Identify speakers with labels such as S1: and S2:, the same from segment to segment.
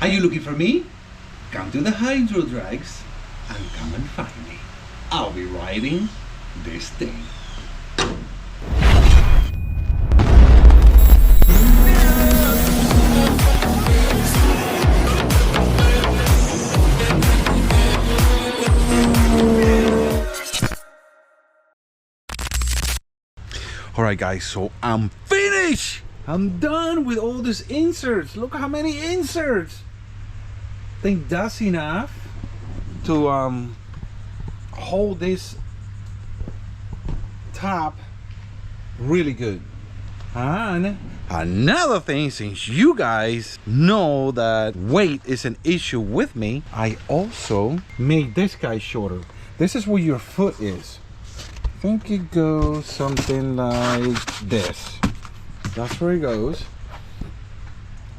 S1: Are you looking for me? Come to the HYDRODRAGS and come and find me. I'll be riding this thing. Alright guys, so I'm finished! I'm done with all these inserts. Look how many inserts! I think that's enough to hold this top really good. And another thing, since you guys know that weight is an issue with me, I also made this guy shorter. This is where your foot is. I think it goes something like this. That's where it goes.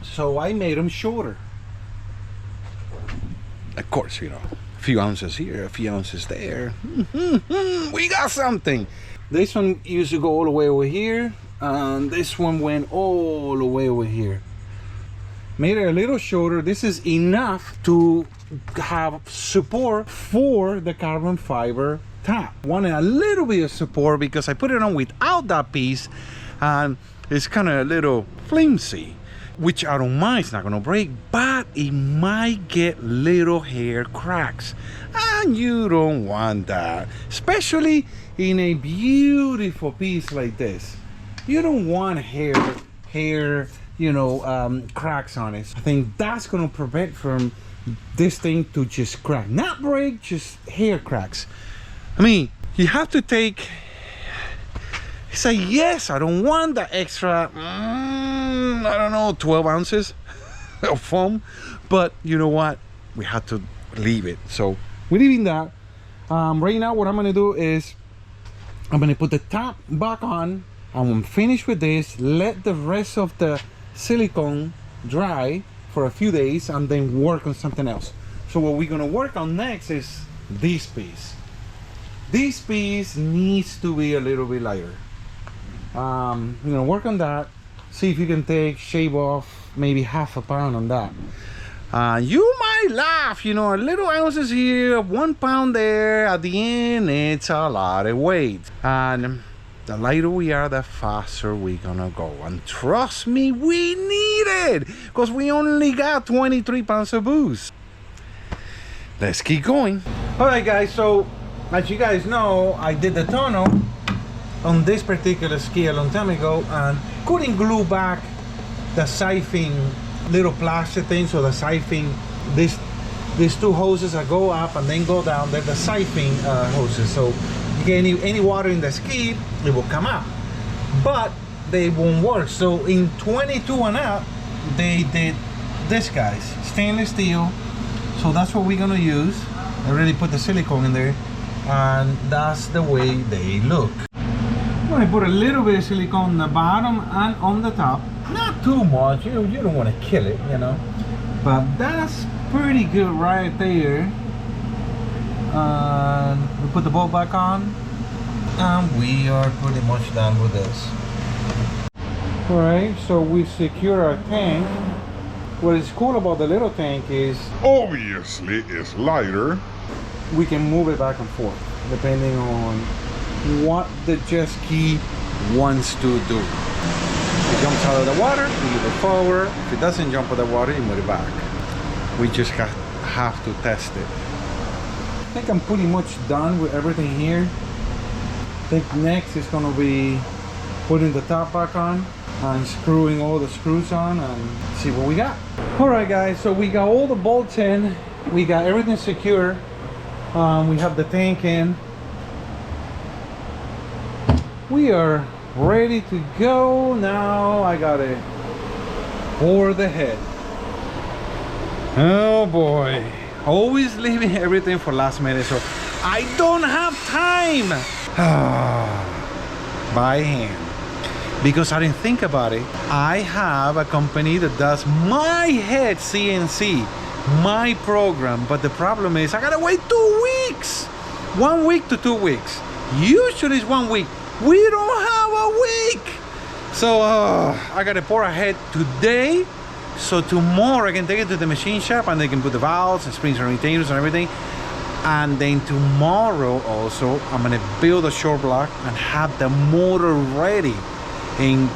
S1: So I made them shorter. Of course, you know, a few ounces here, a few ounces there. We got something. This one used to go all the way over here, and this one went all the way over here. Made it a little shorter. This is enough to have support for the carbon fiber top. Wanted a little bit of support because I put it on without that piece, and it's kind of a little flimsy, which I don't mind. It's not gonna break, but it might get little hair cracks, and you don't want that, especially in a beautiful piece like this. You don't want hair, you know, cracks on it. I think that's gonna prevent from this thing to just crack, not break, just hair cracks. I mean, you have to say yes, I don't want the extra, I don't know, 12 ounces of foam, but you know what, we had to leave it, so we're leaving that. Right now what I'm gonna do is I'm gonna put the top back on, and when I'm finished with this, let the rest of the silicone dry for a few days and then work on something else. So what we're gonna work on next is this piece. This piece needs to be a little bit lighter. You're gonna work on that, see if you can shave off maybe half a pound on that. You might laugh, you know, a little ounces here, 1 pound there. At the end, it's a lot of weight. And the lighter we are, the faster we're gonna go. And trust me, we need it, because we only got 23 pounds of boost. Let's keep going. All right, guys, so as you guys know, I did the tunnel on this particular ski a long time ago and couldn't glue back the siphoning little plastic thing. So the siphoning, these two hoses that go up and then go down, they're the siphoning hoses. So you get any water in the ski, it will come out, but they won't work. So in 22 and up, they did this, guys, stainless steel. So that's what we're gonna use. I already put the silicone in there, and that's the way they look. I'm gonna put a little bit of silicone on the bottom and on the top. Not too much, you don't want to kill it, you know. But that's pretty good right there. We put the bolt back on, and we are pretty much done with this. Alright, so we secure our tank. What is cool about the little tank is,
S2: obviously it's lighter.
S1: We can move it back and forth depending on what the jet ski wants to do. If it jumps out of the water, we move it forward. If it doesn't jump out of the water, you move it back. We just have to test it. I think I'm pretty much done with everything here. I think next is going to be putting the top back on and screwing all the screws on and see what we got. Alright guys, so we got all the bolts in. We got everything secure. We have the tank in. We are ready to go. Now I gotta pour the head. Oh boy, always leaving everything for last minute, so I don't have time. By hand, because I didn't think about it. I have a company that does my head CNC, my program, but the problem is I gotta wait 2 weeks. 1 week to 2 weeks. Usually it's 1 week. We don't have a week. So I gotta pour a head today So tomorrow I can take it to the machine shop and they can put the valves and springs and retainers and everything. And then tomorrow also I'm gonna build a short block and have the motor ready in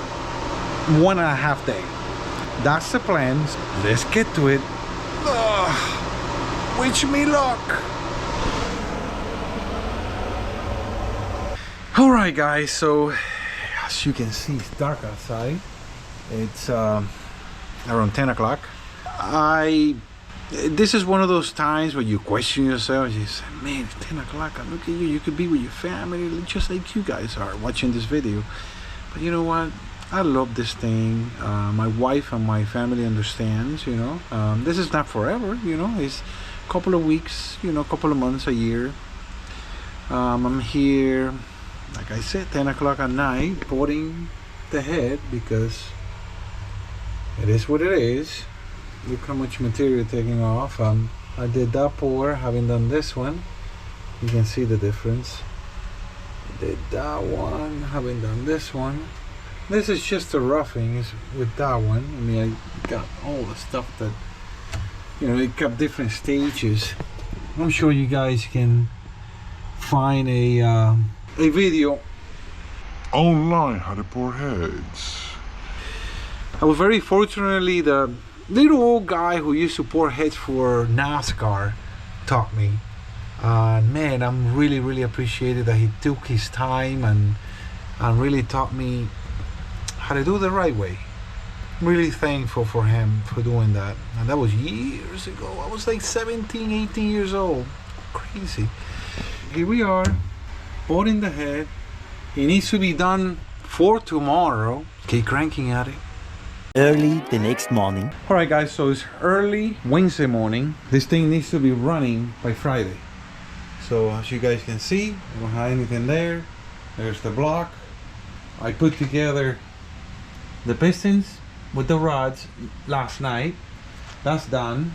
S1: 1.5 days. That's the plan. Let's get to it. Wish me luck. All right, guys. So as you can see, it's dark outside. It's around 10 o'clock. This is one of those times where you question yourself. You say, man, it's 10 o'clock. Look at you. You could be with your family, just like you guys are watching this video. But you know what? I love this thing. My wife and my family understands, you know. This is not forever, you know. It's a couple of weeks, you know, a couple of months, a year. I'm here, like I said, 10 o'clock at night, pouring the head because it is what it is. Look how much material taking off. I did that pour, having done this one. You can see the difference. I did that one, having done this one. This is just the roughing with that one. I mean, I got all the stuff that, you know, it got different stages. I'm sure you guys can find a video
S2: online how to pour heads.
S1: I was very fortunately, the little old guy who used to pour heads for NASCAR taught me. Man, I'm really appreciated that he took his time and really taught me how to do the right way. I'm really thankful for him for doing that. And that was years ago. I was like 17, 18 years old. Crazy. Here we are, pouring the head. It needs to be done for tomorrow. Keep cranking at it.
S3: Early the next morning.
S1: All right, guys, so it's early Wednesday morning. This thing needs to be running by Friday. So as you guys can see, I don't have anything there. There's the block. I put together the pistons with the rods last night. That's done.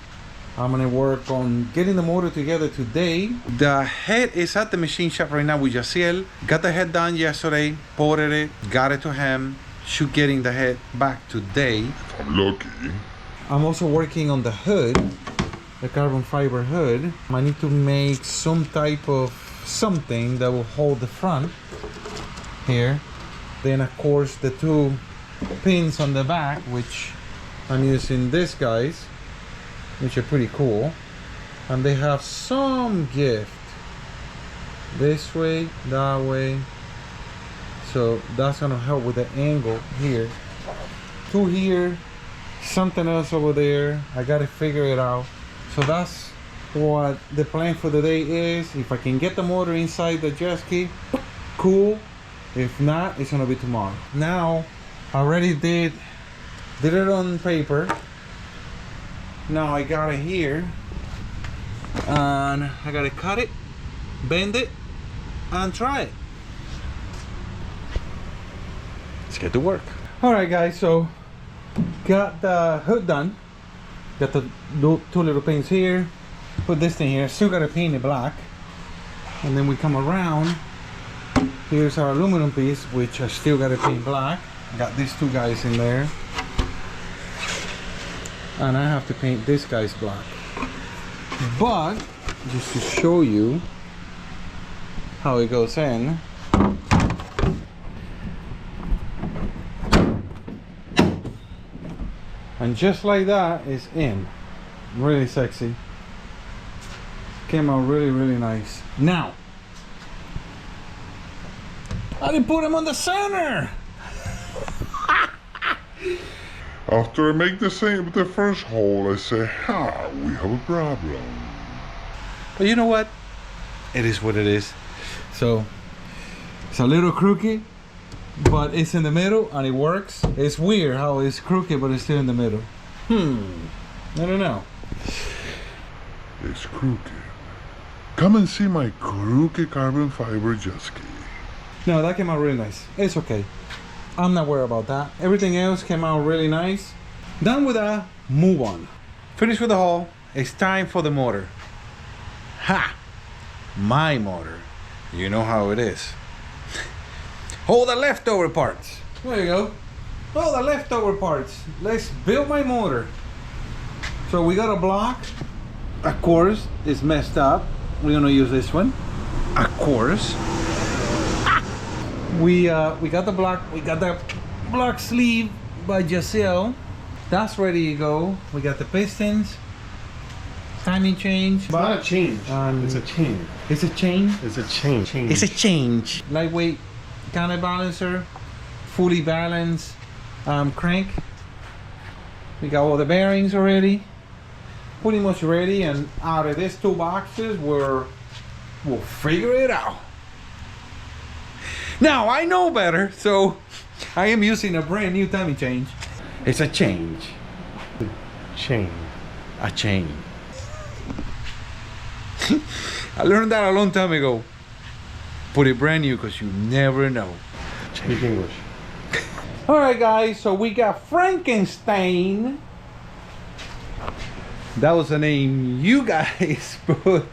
S1: I'm gonna work on getting the motor together today. The head is at the machine shop right now with Yaciel. Got the head done yesterday, ported it, got it to him. Should getting the head back today.
S2: If I'm lucky.
S1: I'm also working on the hood, the carbon fiber hood. I need to make some type of something that will hold the front here. Then of course the two pins on the back, which I'm using these guys, which are pretty cool. And they have some gift. This way, that way. So that's gonna help with the angle here. Two here, something else over there. I gotta figure it out. So that's what the plan for the day is. If I can get the motor inside the JETSKI, cool. If not, it's gonna be tomorrow. Now, I already did it on paper. Now I got it here, and I gotta cut it, bend it, and try it. Let's get to work. All right, guys, so got the hood done. Got the two little pins here. Put this thing here. Still got to paint it black. And then we come around. Here's our aluminum piece, which I still got to paint black. Got these two guys in there. And I have to paint this guy's black. But just to show you how it goes in. And just like that, it's in. Really sexy. Came out really nice. Now, I didn't put him on the center.
S2: After I make the same with the first hole, I say, we have a problem.
S1: But you know what? It is what it is. So, it's a little crooked, but it's in the middle and it works. It's weird how it's crooked, but it's still in the middle. I don't know.
S2: It's crooked. Come and see my crooked carbon fiber JETSKI.
S1: No, that came out really nice. It's okay. I'm not worried about that. Everything else came out really nice. Done with that, move on. Finished with the hull. It's time for the motor. Ha! My motor. You know how it is. All the leftover parts. There you go. all the leftover parts. Let's build my motor. So we got a block. Of course, it's messed up. We're gonna use this one. Of course. We got the block. We got the block sleeve by Giselle. That's ready to go. We got the pistons. Timing change.
S4: It's not a change. It's a change.
S1: It's a change.
S4: It's a change.
S1: It's a change. Lightweight counterbalancer, fully balanced crank. We got all the bearings already, pretty much ready. And out of these two boxes, we'll figure it out. Now I know better, so I am using a brand new timing change. It's a change.
S4: Change.
S1: A change. I learned that a long time ago. Put it brand new because you never know.
S4: Speak English.
S1: All right, guys. So we got Frankenstein. That was the name you guys put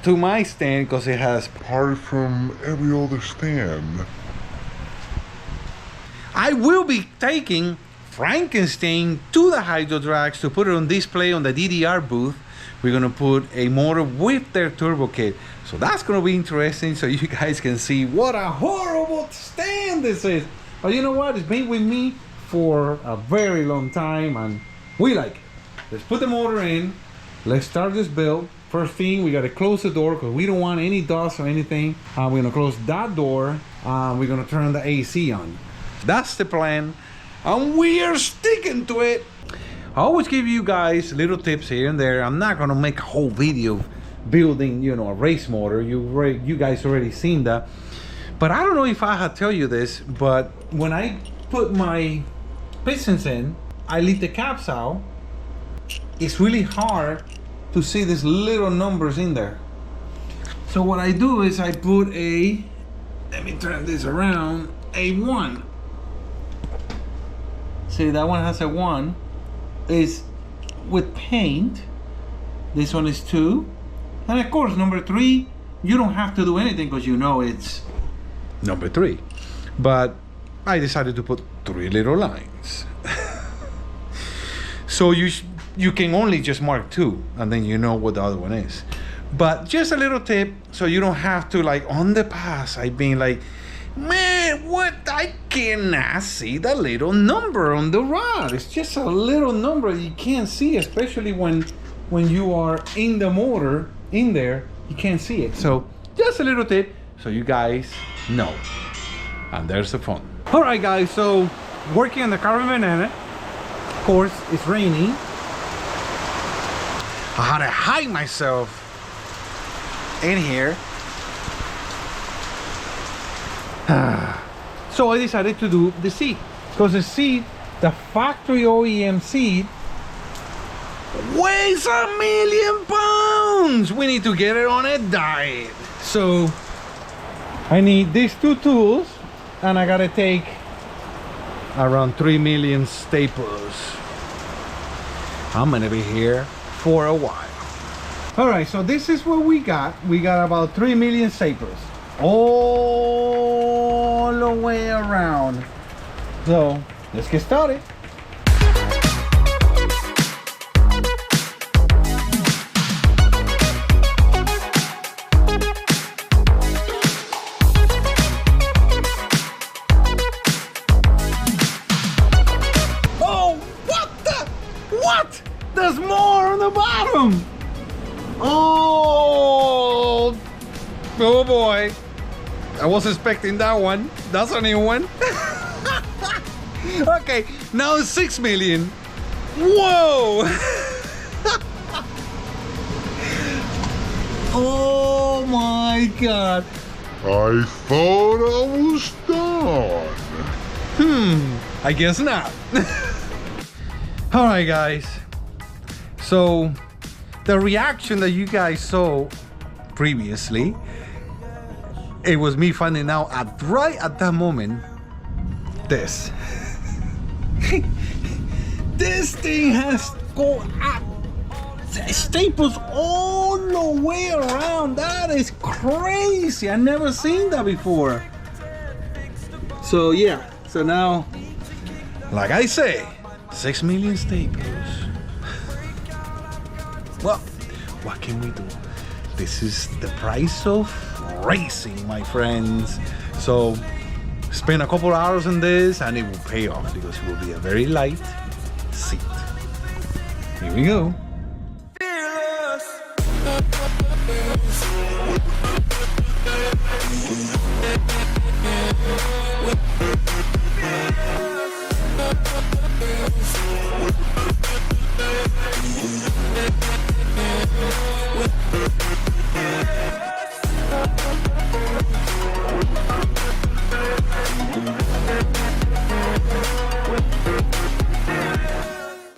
S1: to my stand because it has
S2: Apart from every other stand.
S1: I will be taking Frankenstein to the HYDRODRAGS to put it on display on the DDR booth. We're gonna put a motor with their turbo kit. So that's gonna be interesting so you guys can see what a horrible stand this is. But you know what? It's been with me for a very long time and we like it. Let's put the motor in. Let's start this build. First thing, we gotta close the door because we don't want any dust or anything. We're gonna close that door. We're gonna turn the AC on. That's the plan. And we are sticking to it. I always give you guys little tips here and there. I'm not gonna make a whole video of building, you know, a race motor. You guys already seen that. But I don't know if I had tell you this, but when I put my pistons in, I leave the caps out. It's really hard to see these little numbers in there. So what I do is I put a, let me turn this around, a 1. See, that one has a 1. Is with paint. This one is 2. And of course, number 3, you don't have to do anything because you know it's number 3. But I decided to put 3 little lines. So you can only just mark 2 and then you know what the other one is. But just a little tip so you don't have to, like, on the pass I've been like, man, what? I cannot see the little number on the rod. It's just a little number you can't see, especially when you are in the motor in there, you can't see it. So just a little tip so you guys know. And there's the fun. All right, guys, so working on the carbon banana. Of course, it's raining. I had to hide myself in here. So I decided to do the seat because the seat, the factory OEM seat, weighs 1,000,000 pounds. We need to get it on a diet. So I need these 2 tools and I gotta take around 3 million staples. I'm gonna be here for a while. All right, so this is what we got. We got about 3 million staples all the way around. So let's get started. Oh, what? There's more on the bottom. Oh boy. I was expecting that one. That's a new one. Okay, now it's 6 million. Whoa! Oh my god.
S2: I thought I was done.
S1: I guess not. Alright guys. So the reaction that you guys saw previously, it was me finding out right at that moment this. This thing has staples all the way around. That is crazy. I've never seen that before. So yeah, so now Like I say, 6 million staples. Well, what can we do? This is the price of racing, my friends. So spend a couple hours on this and it will pay off because it will be a very light seat. Here we go.